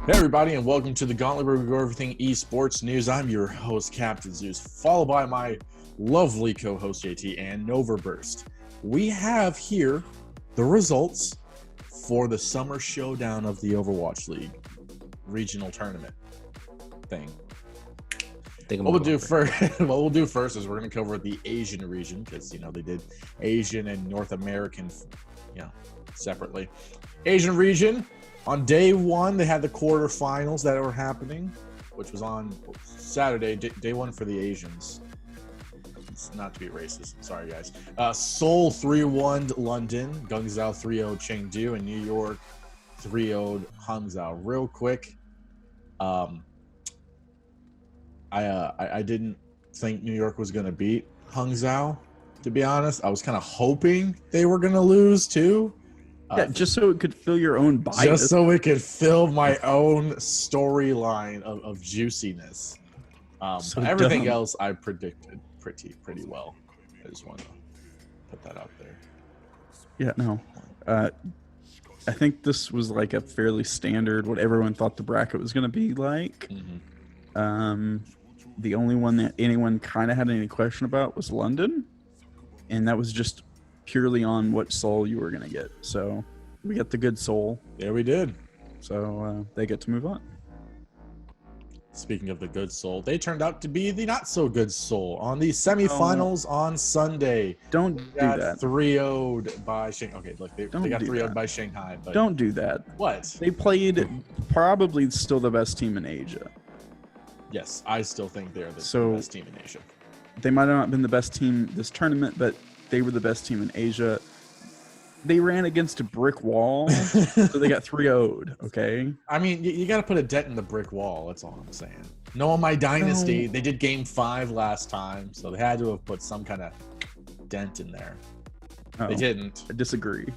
Hey everybody, and welcome to the Gauntlet, where we go everything esports news. I'm your host, Captain Zeus, followed by my lovely co-host JT and Noverburst. We have here the results for the summer showdown of the Overwatch League regional tournament thing. What we'll do first is we're going to cover the Asian region, because they did Asian and North American, separately. Asian region. On day one, they had the quarterfinals that were happening, which was on Saturday, day one for the Asians. It's not to be racist. Sorry, guys. Seoul 3-1 London, Guangzhou 3-0 Chengdu, and New York 3-0 Hangzhou. Real quick, I didn't think New York was going to beat Hangzhou, to be honest. I was kind of hoping they were going to lose, too. Yeah, just so it could fill your own bias. Just so it could fill my own storyline of juiciness. So everything dumb. else I predicted pretty well. I just want to put that out there. Yeah, no. I think this was like a fairly standard, what everyone thought the bracket was going to be like. Mm-hmm. The only one that anyone kind of had any question about was London. And that was just purely on what soul you were going to get. So we got the good soul. Yeah, we did. So they get to move on. Speaking of the good soul, they turned out to be the not so good soul on the semifinals on Sunday. Don't do that. 3-0'd by Shanghai. Okay, look, they got 3-0'd by Shanghai. But don't do that. What? They played probably still the best team in Asia. Yes, I still think they're the best team in Asia. They might have not been the best team this tournament, but they were the best team in Asia. They ran against a brick wall, so they got 3-0'd, okay? I mean, you got to put a dent in the brick wall. That's all I'm saying. No, My Dynasty, they did Game 5 last time, so they had to have put some kind of dent in there. Oh, they didn't. I disagree.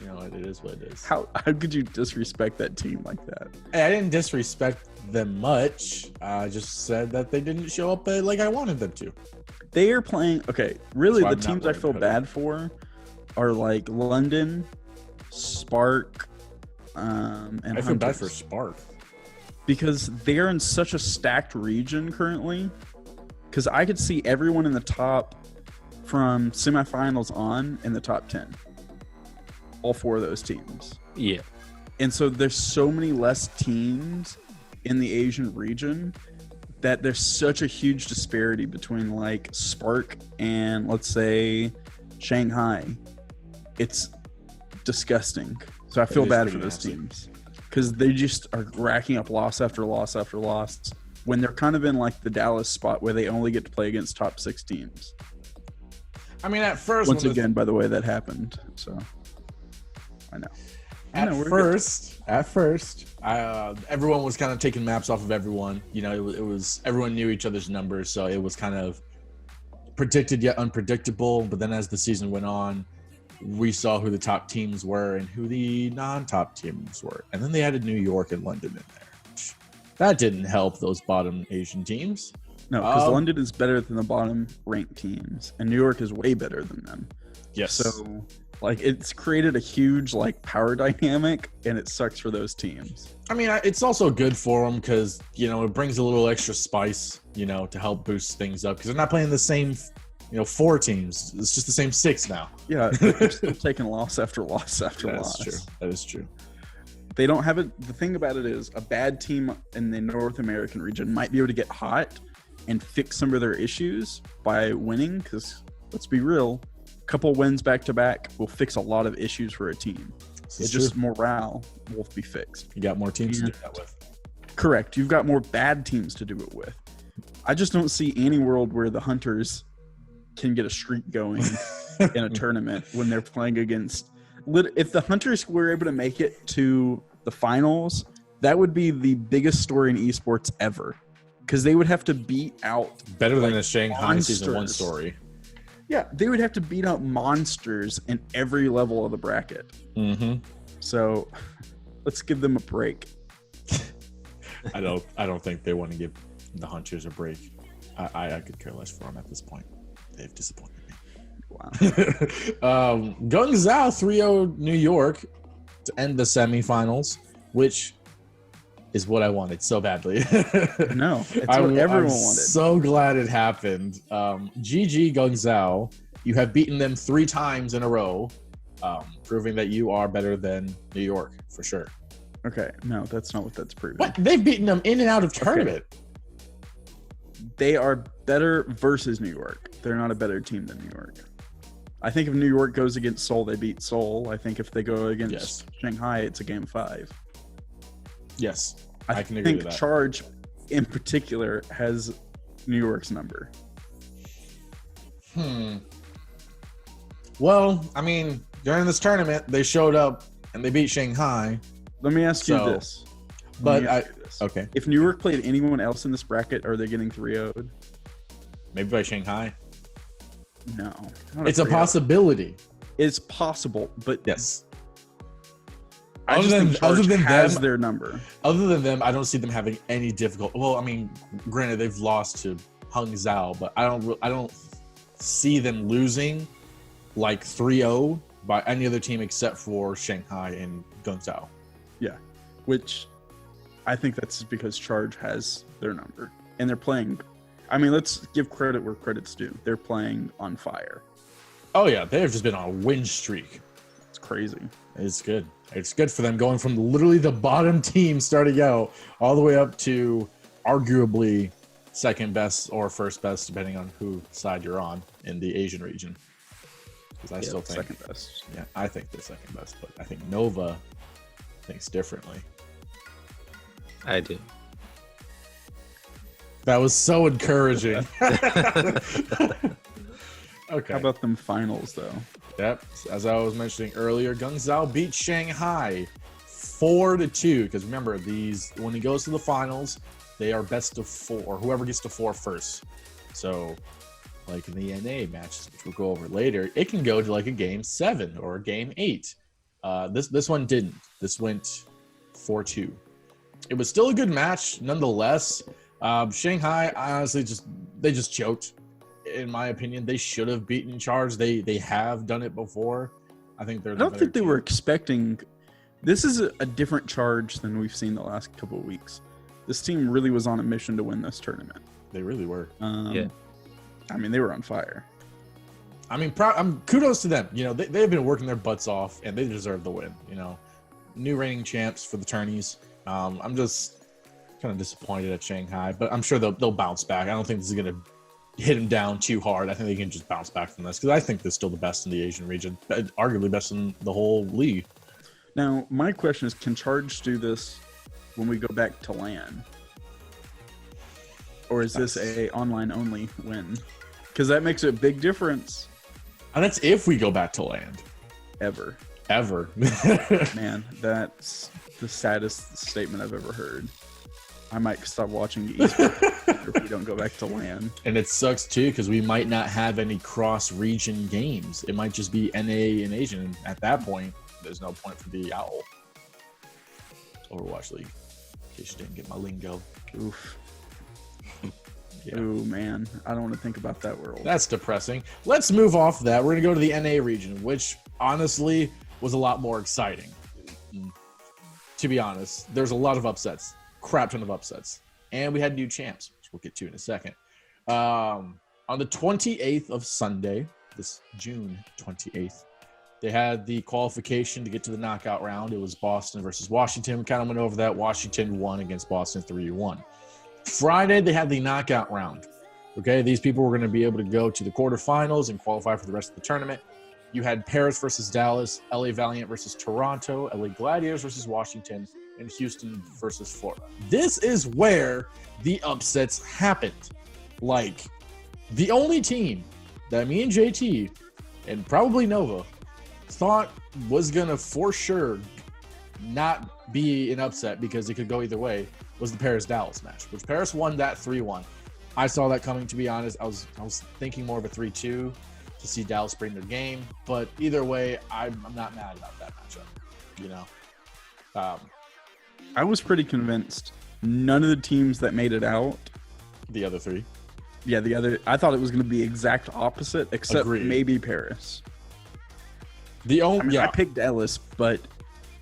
It is what it is. How could you disrespect that team like that? Hey, I didn't disrespect them much. I just said that they didn't show up like I wanted them to. They are playing... Okay, really, the teams I feel bad it. for are like London, Spark, and I feel bad for Spark. Because they're in such a stacked region currently. Because I could see everyone in the top from semifinals on in the top 10. All four of those teams. Yeah. And so there's so many less teams in the Asian region that there's such a huge disparity between like Spark and let's say Shanghai. It's disgusting. So I feel bad for those teams because they just are racking up loss after loss after loss when they're kind of in like the Dallas spot where they only get to play against top 6 teams. I mean, at first, once again, by the way, that happened. So I know. At first, everyone was kind of taking maps off of everyone. It was everyone knew each other's numbers, so it was kind of predicted yet unpredictable. But then as the season went on, we saw who the top teams were and who the non-top teams were. And then they added New York and London in there. That didn't help those bottom Asian teams. No, because London is better than the bottom ranked teams, and New York is way better than them. Yes. So, it's created a huge, power dynamic, and it sucks for those teams. I mean, it's also good for them because, it brings a little extra spice, to help boost things up because they're not playing the same, 4 teams. It's just the same 6 now. Yeah, they're still taking loss after loss after loss. That's true. That is true. They don't have it. The thing about it is a bad team in the North American region might be able to get hot and fix some of their issues by winning because, let's be real, couple wins back to back will fix a lot of issues for a team. It's just morale will be fixed. You got more teams to do that with. Correct. You've got more bad teams to do it with. I just don't see any world where the Hunters can get a streak going in a tournament when they're playing against. If the Hunters were able to make it to the finals, that would be the biggest story in esports ever. Because they would have to beat out better than a Shanghai monsters. Season 1 story. Yeah, they would have to beat out monsters in every level of the bracket. Mm-hmm. So let's give them a break. I don't think they want to give the Hunters a break. I could care less for them at this point. They've disappointed me. Wow. Guangzhou 3-0 New York to end the semifinals, which is what I wanted so badly. No, it's what everyone I'm wanted. so glad it happened. GG Guangzhou, you have beaten them 3 times in a row, proving that you are better than New York for sure. Okay, no, that's not what that's proving. What? They've beaten them in and out of tournament. They are better versus New York. They're not a better team than New York. I think if New York goes against Seoul, they beat Seoul. I think if they go against Shanghai, it's a game 5. Yes, I can agree with think that. Charge, in particular, has New York's number. Well, I mean, during this tournament, they showed up and they beat Shanghai. Let me ask you this. Okay, If New York played anyone else in this bracket, are they getting 3-0'd? maybe by Shanghai. No. It's a possibility. It's possible, but Yes. I just think Charge has their number. Other than them, I don't see them having any difficult. Well, I mean, granted, they've lost to Hangzhou, but I don't see them losing like 3-0 by any other team except for Shanghai and Guangzhou. Yeah, which I think that's because Charge has their number, and they're playing. I mean, let's give credit where credit's due. They're playing on fire. Oh yeah, they've just been on a win streak. It's crazy. It's good. It's good for them going from literally the bottom team starting out all the way up to arguably second best or first best, depending on who side you're on in the Asian region. Because I still think second best. Yeah, I think they're second best, but I think Nova thinks differently. I do. That was so encouraging. Okay. How about them finals, though? Yep. As I was mentioning earlier, Guangzhou beat Shanghai 4-2. Because remember, when it goes to the finals, they are best of 4. Whoever gets to 4 first. So, like in the NA matches, which we'll go over later, it can go to like a game 7 or a game 8. This one didn't. This went 4-2. It was still a good match, nonetheless. Shanghai, honestly, they just choked. In my opinion, they should have beaten Charge. They have done it before. I think they're. I don't think they were expecting. This is a different Charge than we've seen the last couple of weeks. This team really was on a mission to win this tournament. They really were. Yeah. I mean, they were on fire. I mean, kudos to them. You know, they've been working their butts off, and they deserve the win. You know, new reigning champs for the tourneys. I'm just kind of disappointed at Shanghai, but I'm sure they'll bounce back. I don't think this is gonna hit them down too hard. I think they can just bounce back from this because I think they're still the best in the Asian region, arguably best in the whole league. Now, my question is, can Charge do this when we go back to LAN? Or is this a online only win? Because that makes a big difference. And that's if we go back to land. Ever. Man, that's the saddest statement I've ever heard. I might stop watching the esports if we don't go back to LAN. And it sucks too because we might not have any cross-region games. It might just be NA and Asian. And at that point, there's no point for the OWL. Overwatch League. In case you didn't get my lingo. Oof. Yeah. Ooh, man. I don't want to think about that world. That's depressing. Let's move off that. We're going to go to the NA region, which honestly was a lot more exciting. To be honest, there's a lot of upsets. Crap ton of upsets. And we had new champs, which we'll get to in a second. On the 28th of Sunday, this June 28th, they had the qualification to get to the knockout round. It was Boston versus Washington. We kind of went over that. Washington won against Boston 3-1. Friday, they had the knockout round. Okay, these people were going to be able to go to the quarterfinals and qualify for the rest of the tournament. You had Paris versus Dallas, LA Valiant versus Toronto, LA Gladiators versus Washington, and Houston versus Florida. This is where the upsets happened. Like, the only team that me and JT, and probably Nova, thought was going to for sure not be an upset because it could go either way was the Paris-Dallas match, which Paris won that 3-1. I saw that coming, to be honest. I was thinking more of a 3-2 to see Dallas bring their game, but either way, I'm not mad about that matchup, you know. I was pretty convinced none of the teams that made it out. The other three. Yeah, I thought it was going to be exact opposite, except maybe Paris. I picked Ellis, but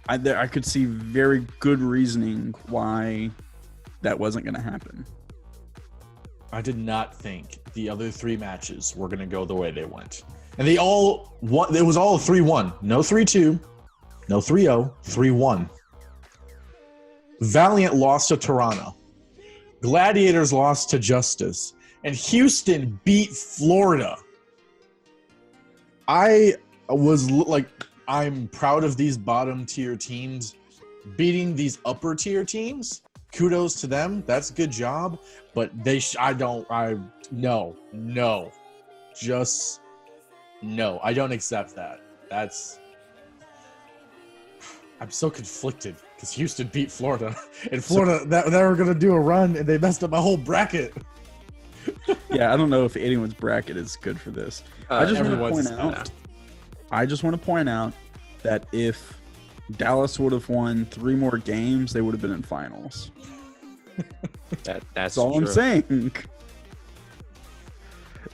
I could see very good reasoning why that wasn't going to happen. I did not think the other 3 matches were going to go the way they went. And they all won. It was all 3-1. No 3-2. No 3-0. 3-1. Valiant lost to Toronto. Gladiators lost to Justice. And Houston beat Florida. I was like, I'm proud of these bottom tier teams beating these upper tier teams. Kudos to them. That's a good job. But I don't accept that. I'm so conflicted because Houston beat Florida. And Florida, they were going to do a run and they messed up my whole bracket. Yeah, I don't know if anyone's bracket is good for this. I just want to point out that if Dallas would have won 3 more games, they would have been in finals. That's all true. I'm saying.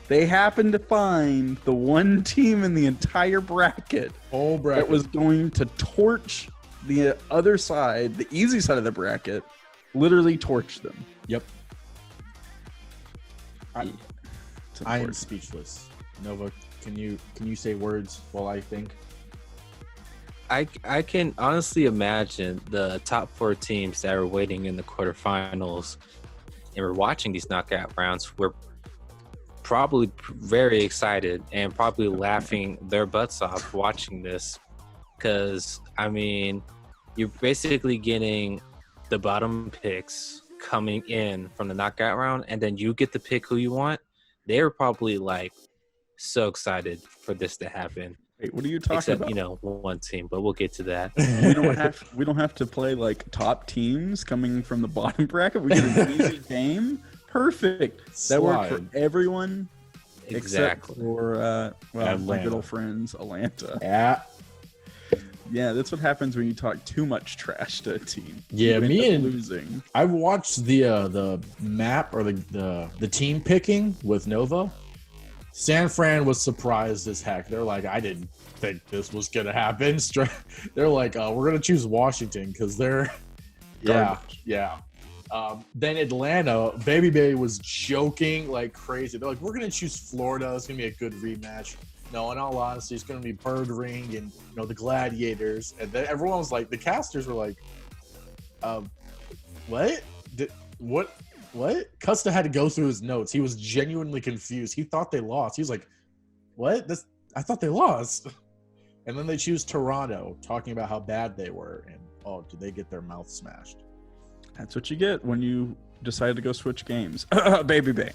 They happened to find the one team in the entire bracket that was going to torch the other side, the easy side of the bracket, literally torch them. Yep. I am speechless. Nova, can you say words while I think? I can honestly imagine the top 4 teams that are waiting in the quarterfinals and were watching these knockout rounds were probably very excited and probably laughing their butts off watching this, because I mean, you're basically getting the bottom picks coming in from the knockout round, and then you get to pick who you want. They're probably like so excited for this to happen. Wait, what are you talking about? Except, one team, but we'll get to that. We don't have to play like top teams coming from the bottom bracket. We get an easy game. Perfect. That worked for everyone. Exactly. Except for my good old friends, Atlanta. Yeah, that's what happens when you talk too much trash to a team. Yeah, me and losing. I watched the map or the team picking with Nova. San Fran was surprised as heck. They're like, I didn't think this was gonna happen. They're like, we're gonna choose Washington because they're garbage. Yeah. Then Atlanta, Baby Bay was joking like crazy. They're like, we're gonna choose Florida. It's gonna be a good rematch. No, in all honesty, it's gonna be Bird Ring and the Gladiators. And then everyone was like, the casters were like, what? Custa had to go through his notes. He was genuinely confused. He thought they lost. He was like, what? I thought they lost. And then they choose Toronto, talking about how bad they were. And did they get their mouth smashed? That's what you get when you decide to go switch games. Baby Bay.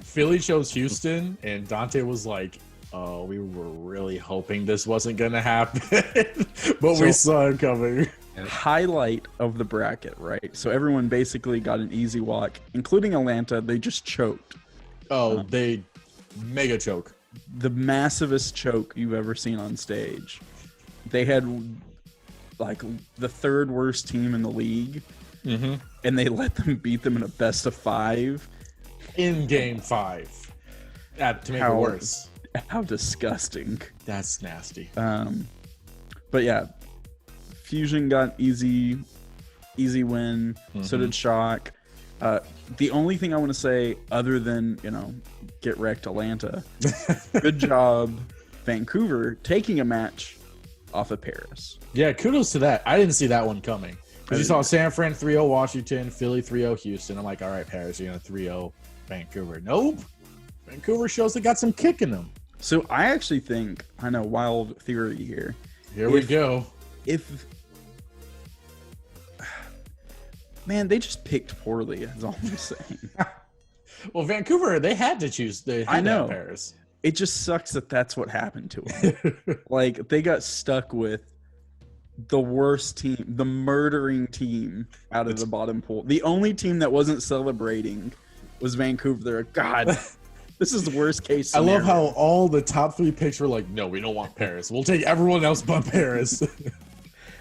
Philly chose Houston, and Dante was like, we were really hoping this wasn't going to happen. But we saw it coming. Highlight of the bracket, right? So everyone basically got an easy walk, including Atlanta. They just choked. They mega choke. The massivest choke you've ever seen on stage. They had like the 3rd worst team in the league, and they let them beat them in a best of 5 in game 5. To make it worse. How disgusting. That's nasty. But yeah, Fusion got easy win. So did Shock. The only thing I want to say, other than get wrecked Atlanta, good job Vancouver taking a match off of Paris. Yeah, kudos to that. I didn't see that one coming. Because you saw San Fran 3-0 Washington, Philly 3-0 Houston. I'm like, all right, Paris, you're going to 3-0 Vancouver. Nope. Vancouver shows they got some kick in them. So I actually think, I know, wild theory here. Here we go. Man, they just picked poorly, is all I'm saying. Well, Vancouver, they had to choose. I know. Paris. It just sucks that that's what happened to them. Like, they got stuck with the worst team, the murdering team out of the bottom pool. The only team that wasn't celebrating was Vancouver. They're like, God, this is the worst case scenario. I love how all the top 3 picks were like, no, we don't want Paris. We'll take everyone else but Paris.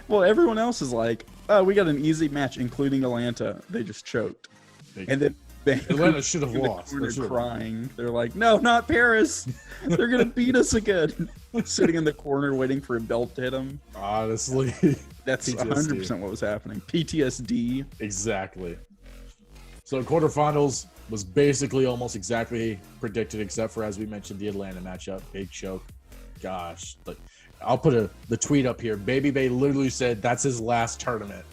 Well, everyone else is like, oh, we got an easy match, including Atlanta. They just choked. And then Atlanta should have in the lost. corner They should've. crying. They're like, no, not Paris. They're gonna beat us again. Sitting in the corner waiting for a belt to hit them. Honestly, That's PTSD. 100% what was happening. PTSD. exactly. So quarterfinals was basically almost exactly predicted, except for, as we mentioned, the Atlanta matchup. Big choke. Gosh, but I'll put the tweet up here. Baby Bay literally said that's his last tournament,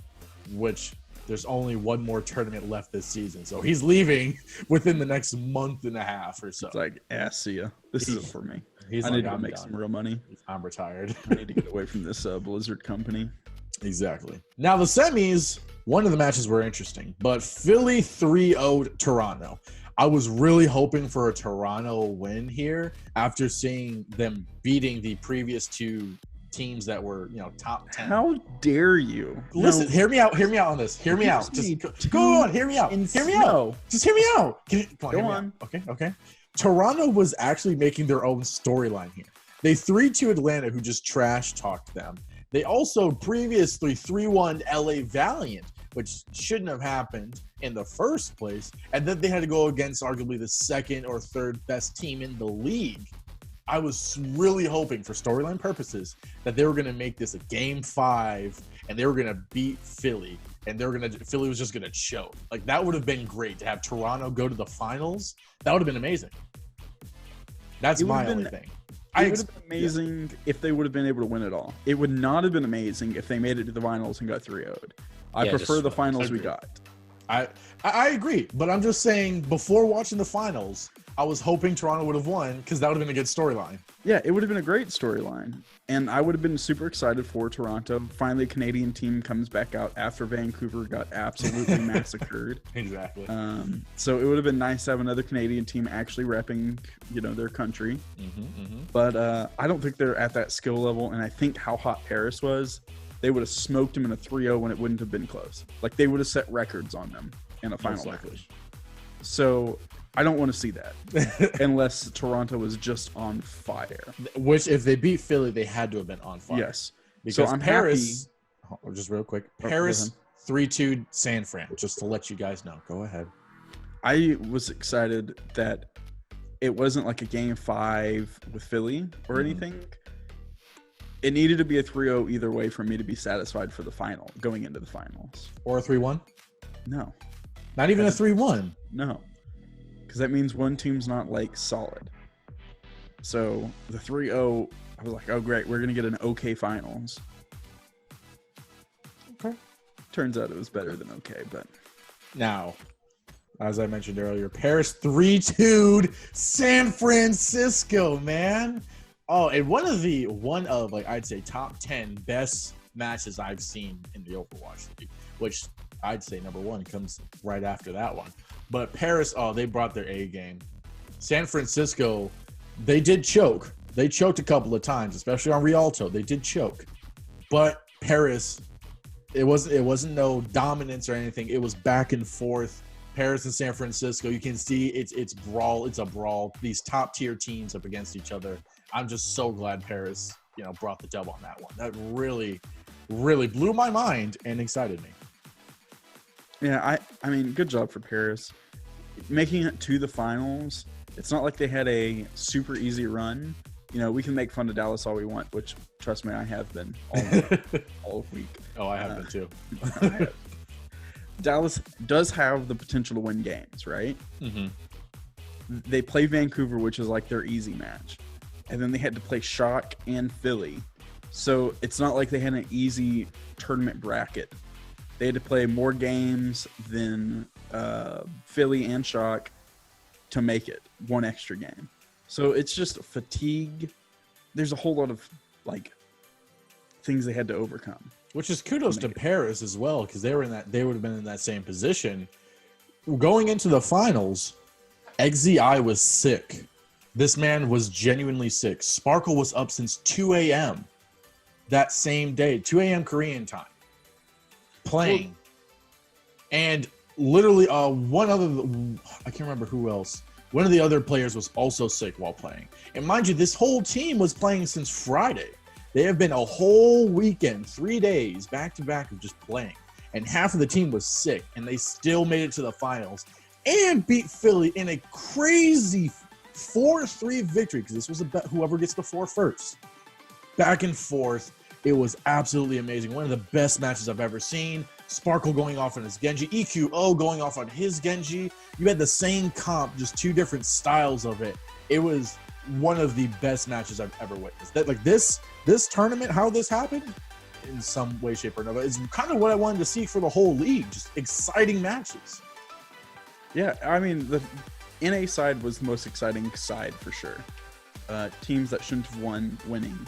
which there's only one more tournament left this season. So he's leaving within the next month and a half or so. It's like, see ya. This isn't for me. He's I like, need to go I'm make done. some real money. I'm retired. I need to get away from this Blizzard company. Exactly. Now the semis, one of the matches were interesting, but Philly 3-0'd Toronto. I was really hoping for a Toronto win here after seeing them beating the previous two teams that were, top 10. How dare you? Listen, No, hear me out on this. Hear me out. Here's me Just go on, hear me out. Hear me out. No. Just hear me out. Come on, Go hear me on. out. Okay. Toronto was actually making their own storyline here. They 3-2 Atlanta, who just trash talked them. They also previously 3-1 LA Valiant, which shouldn't have happened in the first place. And then they had to go against arguably the second or third best team in the league. I was really hoping, for storyline purposes, that they were going to make this a game 5 and they were going to beat Philly, and Philly was just going to choke. Like, that would have been great to have Toronto go to the finals. That would have been amazing. That's my only thing. It would have been amazing if they would have been able to win it all. It would not have been amazing if they made it to the finals and got 3-0'd. I prefer the finals we got. I agree, but I'm just saying, before watching the finals, I was hoping Toronto would have won because that would have been a good storyline. Yeah, it would have been a great storyline. And I would have been super excited for Toronto. Finally, a Canadian team comes back out after Vancouver got absolutely massacred. Exactly. So it would have been nice to have another Canadian team actually repping, their country. But I don't think they're at that skill level. And I think how hot Paris was, they would have smoked them in a 3-0 when it wouldn't have been close. Like, they would have set records on them in a final match. So I don't want to see that unless Toronto was just on fire. Which, if they beat Philly, they had to have been on fire. Yes. Because So I'm Paris, just real quick, go Paris ahead. 3-2 San Fran, just to let you guys know. Go ahead. I was excited that it wasn't like a game 5 with Philly or anything. It needed to be a 3-0 either way for me to be satisfied for the final, going into the finals. Or a 3-1? No. Not even a 3-1. No. Because that means one team's not, solid. So the 3-0, I was like, oh, great, we're going to get an okay finals. Okay. Turns out it was better than okay, but... Now, as I mentioned earlier, Paris 3-2'd San Francisco, man. Oh, and one of I'd say top 10 best matches I've seen in the Overwatch League, which I'd say number 1 comes right after that one. But Paris, they brought their A game. San Francisco, they did choke. They choked a couple of times, especially on Rialto. They did choke. But Paris, it wasn't no dominance or anything. It was back and forth. Paris and San Francisco, you can see it's a brawl. These top tier teams up against each other. I'm just so glad Paris, brought the dub on that one. That really, really blew my mind and excited me. Yeah, I mean, good job for Paris. Making it to the finals, it's not like they had a super easy run. We can make fun of Dallas all we want, which, trust me, I have been all week. Oh, I have been too. Dallas does have the potential to win games, right? Mm-hmm. They play Vancouver, which is like their easy match. And then they had to play Shock and Philly. So it's not like they had an easy tournament bracket. They had to play more games than Philly and Shock to make it one extra game. So it's just fatigue. There's a whole lot of things they had to overcome. Which is kudos to Paris as well, because they would have been in that same position. Going into the finals, XZI was sick. This man was genuinely sick. Sparkle was up since 2 a.m. that same day, 2 a.m. Korean time, playing. And literally one other, I can't remember who else. One of the other players was also sick while playing. And mind you, this whole team was playing since Friday. They have been a whole weekend, 3 days, back to back of just playing. And half of the team was sick, and they still made it to the finals. and beat Philly in a crazy 4-3 victory, because this was whoever gets the 4 first. Back and forth. It was absolutely amazing. One of the best matches I've ever seen. Sparkle going off on his Genji, EQO going off on his Genji. You had the same comp, just 2 different styles of it. It was one of the best matches I've ever witnessed. This tournament, how this happened, in some way, shape, or another, is kind of what I wanted to see for the whole league. Just exciting matches. Yeah, I mean, the NA side was the most exciting side for sure. Teams that shouldn't have won winning.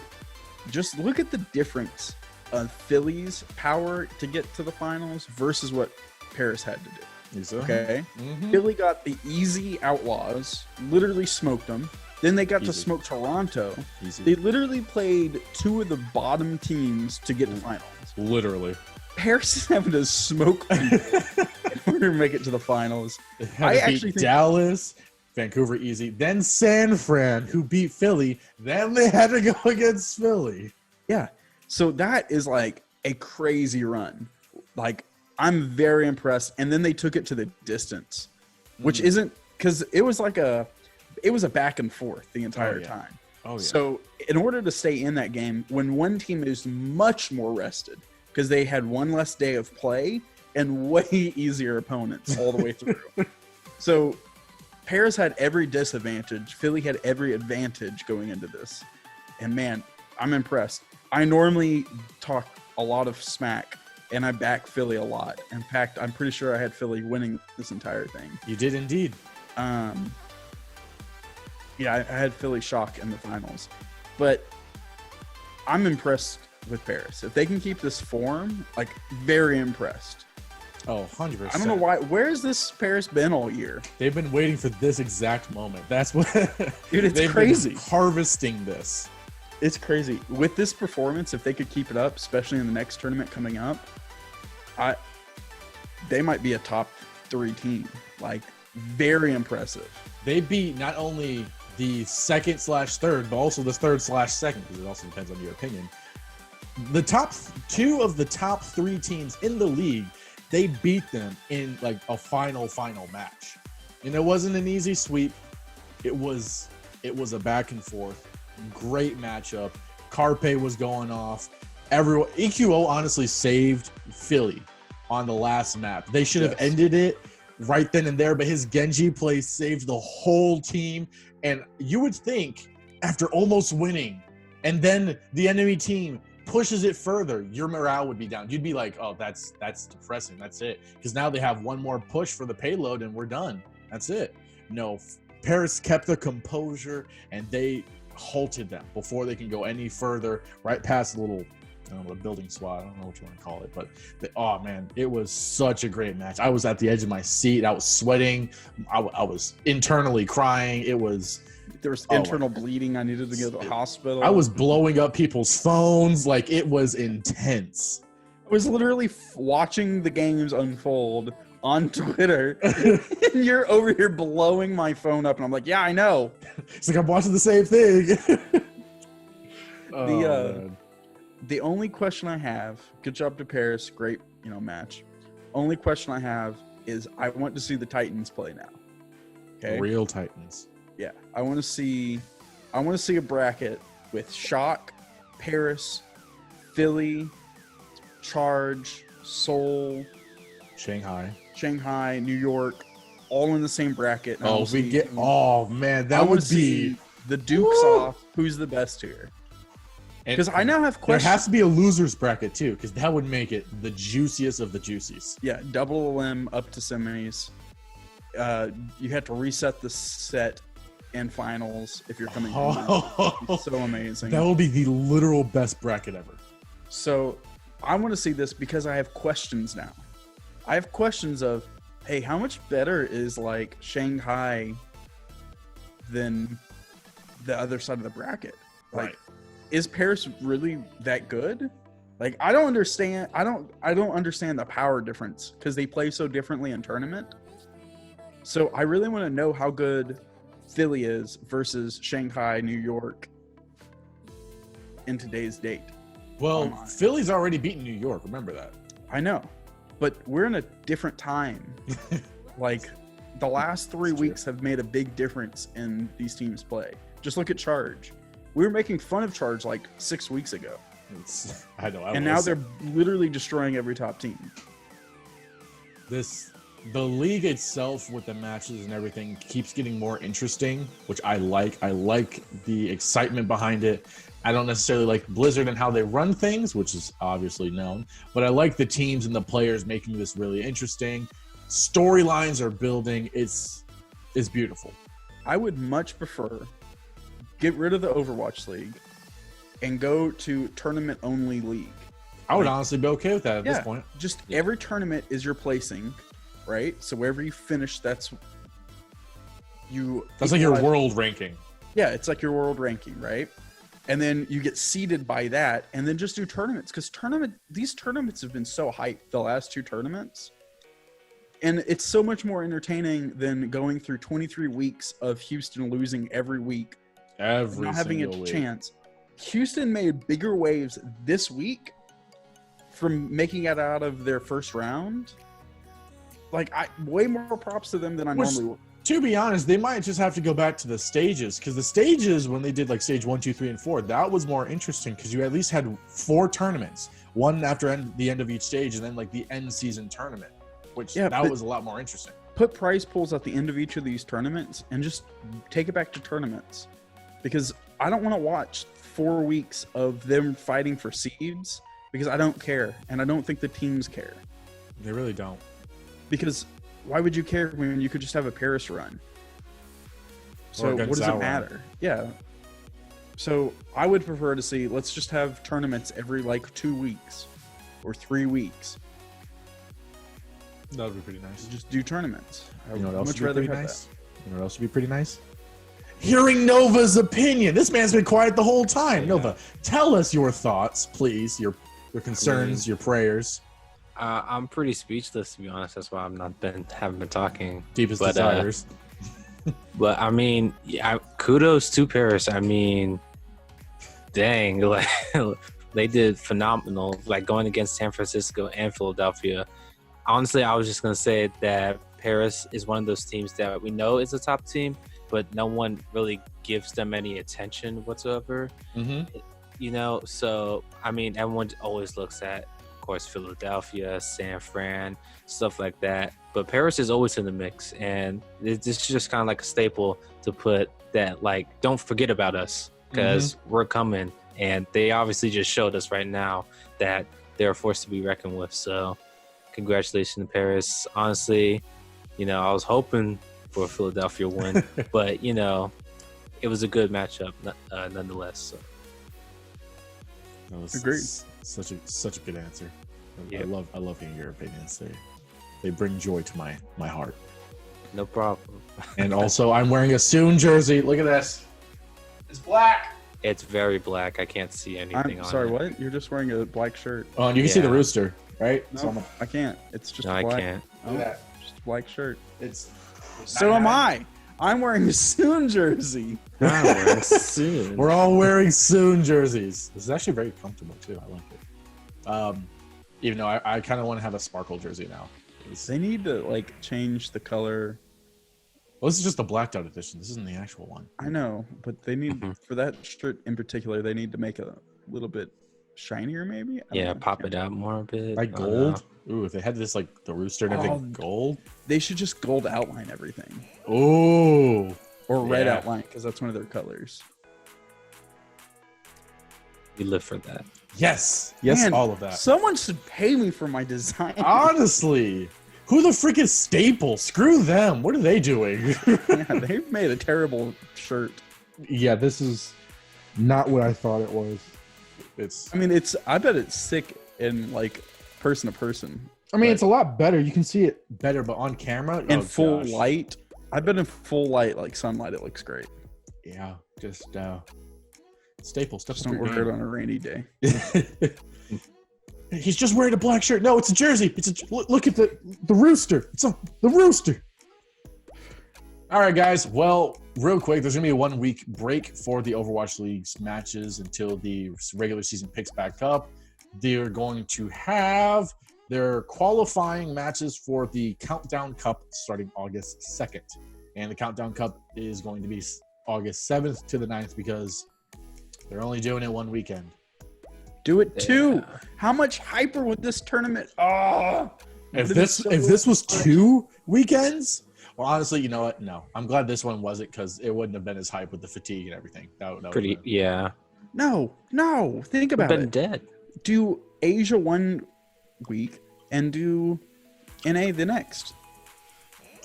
Just look at the difference of Philly's power to get to the finals versus what Paris had to do. Exactly. Okay? Mm-hmm. Philly got the easy Outlaws, literally smoked them. Then they got to Easy. sort Toronto. Easy. They literally played 2 of the bottom teams to get to finals. Literally. Paris is having to smoke people in order to make it to the finals. I actually beat Dallas, Vancouver easy, then San Fran, who beat Philly. Then they had to go against Philly. Yeah. So that is like a crazy run. Like, I'm very impressed. And then they took it to the distance, which isn't, because it was a back and forth the entire time. Oh, yeah. So in order to stay in that game, when one team is much more rested, because they had one less day of play and way easier opponents all the way through. So Paris had every disadvantage. Philly had every advantage going into this. And man, I'm impressed. I normally talk a lot of smack, and I back Philly a lot. In fact, I'm pretty sure I had Philly winning this entire thing. You did indeed. Yeah, I had Philly shock in the finals. But I'm impressed with Paris. If they can keep this form, like, very impressed. Oh, 100%. I don't know why. Where's this Paris been all year? They've been waiting for this exact moment. That's what. Dude, it's they've crazy. Been harvesting this. It's crazy. With this performance, if they could keep it up, especially in the next tournament coming up, they might be a top 3 team. Like, very impressive. They beat not only the 2nd/3rd, but also the 3rd/2nd, because it also depends on your opinion. The top 2 of the top 3 teams in the league, they beat them in like a final match. And it wasn't an easy sweep. It was a back and forth. Great matchup. Carpe was going off. Everyone, EQO honestly saved Philly on the last map. They should have ended it right then and there, but his Genji play saved the whole team. And you would think after almost winning, and then the enemy team pushes it further, your morale would be down. You'd be like, oh, that's depressing. That's it. Because now they have one more push for the payload and we're done. That's it. No, Paris kept their composure and they halted them before they can go any further, right past the little, I don't know, the building SWAT. I don't know what you want to call it, but oh man, it was such a great match. I was at the edge of my seat. I was sweating. I was internally crying. There was internal bleeding. I needed to go to the hospital. I was blowing up people's phones. Like, it was intense. I was literally watching the games unfold on Twitter, and you're over here blowing my phone up, and I'm like, yeah, I know. It's like I'm watching the same thing. The only question I have, good job to Paris, great, match. Only question I have is I want to see the Titans play now. Okay? Real Titans. Yeah, I want to see a bracket with Shock, Paris, Philly, Charge, Seoul, Shanghai, New York, all in the same bracket. Man, that would be the Dukes off. Who's the best here? Because I now have questions. There has to be a losers bracket too, because that would make it the juiciest of the juicies. Yeah, double limb up to semis. You have to reset the set and finals if you're coming. It's so amazing. That will be the literal best bracket ever. So I want to see this because I have questions now. I have questions of, hey, how much better is like Shanghai than the other side of the bracket? Like, right. Is Paris really that good? Like, I don't understand. I don't understand the power difference because they play so differently in tournament. So I really want to know how good Philly is versus Shanghai, New York in today's date. Well, Philly's already beaten New York. Remember that. I know, but we're in a different time. Like, the last 3 That's true. weeks have made a big difference in these teams' play. Just look at Charge. We were making fun of Charge like 6 weeks ago. I know. And now they're literally destroying every top team. The league itself with the matches and everything keeps getting more interesting, which I like. I like the excitement behind it. I don't necessarily like Blizzard and how they run things, which is obviously known, but I like the teams and the players making this really interesting. Storylines are building. It's beautiful. I would much prefer get rid of the Overwatch League and go to tournament-only league. I would honestly be okay with that at Yeah. this point. Just every tournament is your placing, right? So wherever you finish, that's like your world ranking. Yeah, it's like your world ranking, right? And then you get seeded by that, and then just do tournaments, because these tournaments have been so hyped the last 2 tournaments, and it's so much more entertaining than going through 23 weeks of Houston losing every week, not having a chance. Houston made bigger waves this week from making it out of their first round. Like, way more props to them than I normally would. To be honest, they might just have to go back to the stages, because the stages, when they did like stage 1, 2, 3, and 4, that was more interesting because you at least had 4 tournaments, one after the end of each stage, and then like the end season tournament, which that was a lot more interesting. Put prize pools at the end of each of these tournaments and just take it back to tournaments, because I don't want to watch 4 weeks of them fighting for seeds, because I don't care, and I don't think the teams care. They really don't. Because why would you care when you could just have a Paris run? So what does it matter? Yeah. So I would prefer to see, let's just have tournaments every like 2 weeks or 3 weeks. That would be pretty nice. Just do tournaments. You know what else much would be rather pretty have nice? You know what else would be pretty nice? Hearing Nova's opinion. This man's been quiet the whole time. Yeah. Nova, tell us your thoughts, please. Your concerns, your prayers. I'm pretty speechless, to be honest. That's why haven't been talking. Deepest desires. But I mean, yeah, kudos to Paris. I mean, dang, like they did phenomenal. Like going against San Francisco and Philadelphia. Honestly, I was just gonna say that Paris is one of those teams that we know is a top team, but no one really gives them any attention whatsoever. Mm-hmm. You know, so I mean, everyone always looks at, of course, Philadelphia, San Fran, stuff like that. But Paris is always in the mix, and it's just kind of like a staple to put that, like, don't forget about us, because we're coming. And they obviously just showed us right now that they're a force to be reckoned with. So congratulations to Paris. Honestly, you know, I was hoping for a Philadelphia win, but, you know, it was a good matchup nonetheless. So. That was agreed. Such a good answer. Yeah. I love hearing your opinions. They bring joy to my heart. No problem. And also, I'm wearing a Soon jersey. Look at this. It's black. It's very black. I can't see anything I'm on sorry, it. what? You're just wearing a black shirt. Oh, and you can see the rooster, right? No, I can't. It's just No, black. I can't. Oh, Look at just a black shirt. It's So am I. I'm wearing a Soon jersey. Soon. We're all wearing Soon jerseys. This is actually very comfortable too. I like it. Even though I kind of want to have a sparkle jersey now. They need to like change the color. Well, this is just the blacked out edition. This isn't the actual one. I know, but they need for that shirt in particular. They need to make a little bit shinier, maybe. I don't Yeah, know. pop it out more a bit. Like gold. Ooh, if they had this like the rooster and everything, gold. They should just gold outline everything, Ooh. or red Yeah. outline, because that's one of their colors. We live for that. Yes, Man, all of that. Someone should pay me for my design. Honestly, who the frick is Staple? Screw them. What are they doing? Yeah, they've made a terrible shirt. Yeah, this is not what I thought it was. I mean, I bet it's sick in like person to person. I mean, it's a lot better. You can see it better, but on camera, In full light. I bet in full light, like sunlight, it looks great. Yeah, just Staple. Step Just up don't your wear it game. on a rainy day. He's just wearing a black shirt. No, it's a jersey. Look at the rooster. It's the rooster. All right, guys. Well, real quick, there's gonna be a 1 week break for the Overwatch League's matches until the regular season picks back up. They're going to have They're qualifying matches for the Countdown Cup starting August 2nd. And the Countdown Cup is going to be August 7th to the 9th because they're only doing it one weekend. Do it too. Yeah. How much hyper would this tournament? Oh, If this was 2 weekends, well, honestly, you know what? No, I'm glad this one wasn't because it wouldn't have been as hype with the fatigue and everything. That Pretty, yeah. No. Think about Been it. dead. Do Asia one week and do NA the next.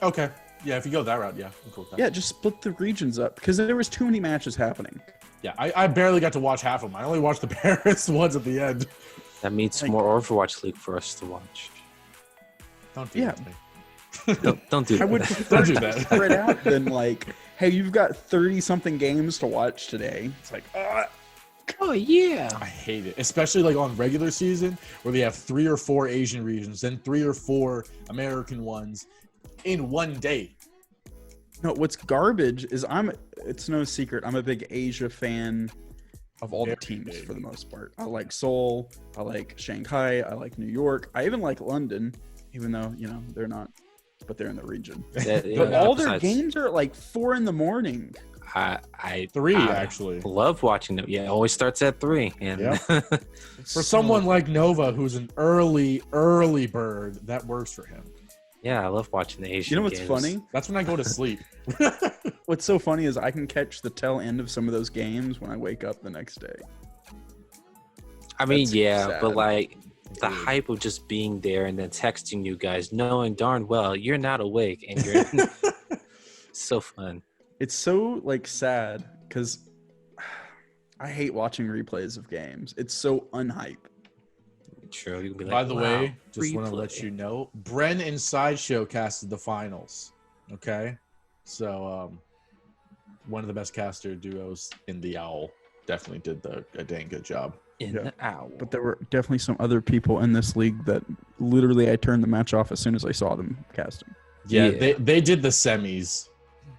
Okay. Yeah, if you go that route, yeah, I'm cool with that. Yeah, just split the regions up because there was too many matches happening. Yeah, I barely got to watch half of them. I only watched the Paris ones at the end. That means more Overwatch League for us to watch. Don't do that to me. Don't do that. I would Don't do that. spread out than like, hey, you've got 30-something games to watch today. It's like, Oh, yeah. I hate it, especially like on regular season where they have 3 or 4 Asian regions, then 3 or 4 American ones in one day. no, what's garbage is it's no secret, I'm a big Asia fan of all the Very teams big. for the most part. I like Seoul, I like Shanghai, I like New York. I even like London, even though, they're not, but they're in the region. But all their games are at like 4 a.m. I 3 I actually. love watching them. Yeah, it always starts at 3. And Yep. For someone like Nova, who's an early bird, that works for him. yeah, I love watching the Asian You know what's games. funny? That's when I go to sleep. What's so funny is I can catch the tail end of some of those games when I wake up the next day. I mean, That's yeah, sad. but like the Dude. hype of just being there and then texting you guys, knowing darn well you're not awake and you're so fun. It's so like sad because I hate watching replays of games. It's so unhype. True. You'll be like, By the wow, way, just want to replay. let you know, Bren and Sideshow casted the finals. Okay, so one of the best caster duos in the Owl definitely did a dang good job. In Yeah. the owl. But there were definitely some other people in this league that literally I turned the match off as soon as I saw them casting. Yeah, Yeah. They did the semis.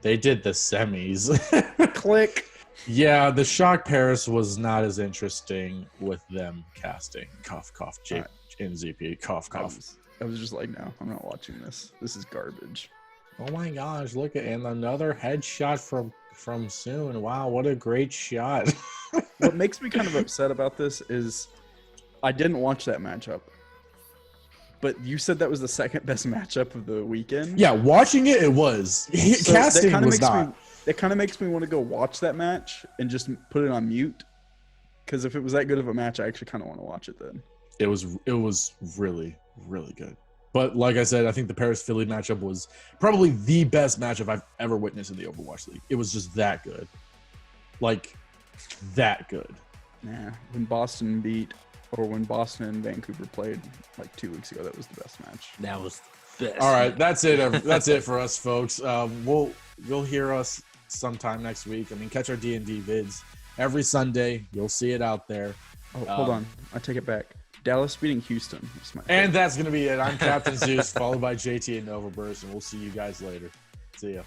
They did the semis. Click. Yeah, the Shock Paris was not as interesting with them casting. Cough, cough, J and ZP. Cough, cough. I was just like, no, I'm not watching this. This is garbage. Oh my gosh, look at and another headshot from Soon. Wow, what a great shot. What makes me kind of upset about this is I didn't watch that matchup. But you said that was the second best matchup of the weekend. Yeah, watching it was. So Casting kinda was makes not. It kind of makes me want to go watch that match and just put it on mute. Because if it was that good of a match, I actually kind of want to watch it then. It was really, really good. But like I said, I think the Paris-Philly matchup was probably the best matchup I've ever witnessed in the Overwatch League. It was just that good. Like, that good. Nah, when Boston and Vancouver played like 2 weeks ago, that was the best match. That was the best. All right, that's it. That's it for us, folks. You'll hear us sometime next week. I mean, catch our D&D vids every Sunday. You'll see it out there. Oh, hold on. I take it back. Dallas beating Houston. That's my And that's going to be it. I'm Captain Zeus, followed by JT and Novaburst, and we'll see you guys later. See ya.